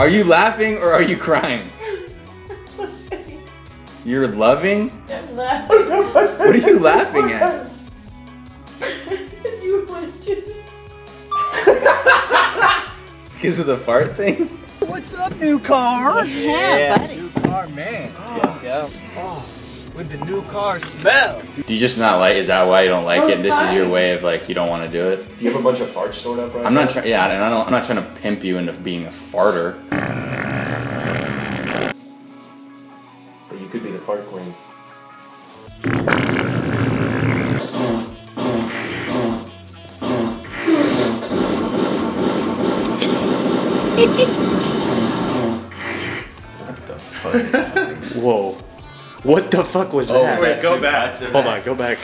Are you laughing or are you crying? You're loving? I'm laughing. What are you laughing at? Because you wanted to. Because of the fart thing? What's up, new car? Yeah, buddy. New car, man. Yeah. With the new car smell. Do you just not like? Is that why you don't like it? This is your way of like you don't want to do it. Do you have a bunch of farts stored up right now? I'm not trying. Yeah, and I'm not trying to pimp you into being a farter. But you could be the fart queen. What the fuck is happening? Whoa. What the fuck was that? Wait, Go back. Hold on, go back.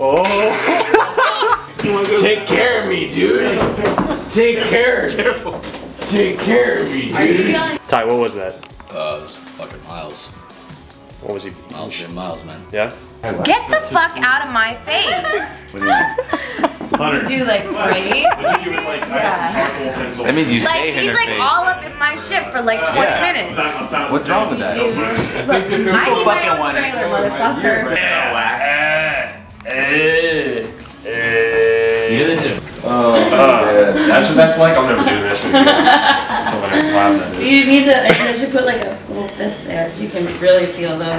Oh. Take care of me, dude. Take care. Careful. Take care of me, dude. Ty, what was that? It was fucking Miles. What was he? Miles being Miles, man. Yeah? Get the fuck out of my face! What do you mean? Hunter. Do you like right? What'd you do with like I had some charcoal pencil? That means you Like, stay in he's her like face. all up in my shit for like 20 minutes. What's wrong with that? I need my own trailer, motherfucker. You do this? That's what that's like. I'll never do this with you. Until I laugh at this. You need to, I should put like a little fist there so you can really feel the,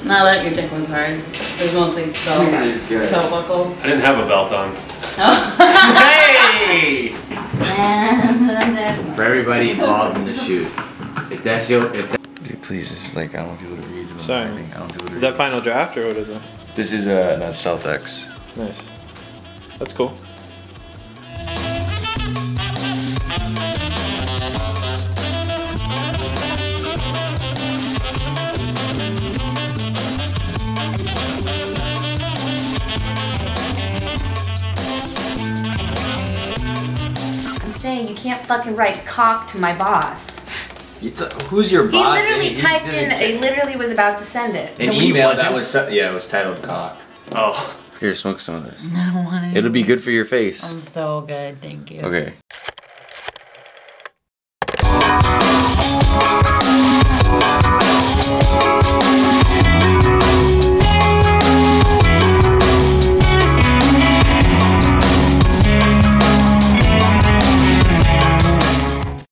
not that your dick was hard. It was mostly toe buckle. I didn't have a belt on. Hey! For everybody involved in the shoot. If that's your... Dude, please, this is like, I don't want people to read what I'm Sorry. typing. I don't want people to Is read. that final draft or what is it? This is a Celtics. Nice. That's cool. I'm saying you can't fucking write cock to my boss. Who's your He boss? literally typed in, he literally was about to send it. An email that was... Yeah, it was titled cock. Oh. Here, smoke some of this. I don't want it. It'll be good for your face. I'm so good, thank you. Okay.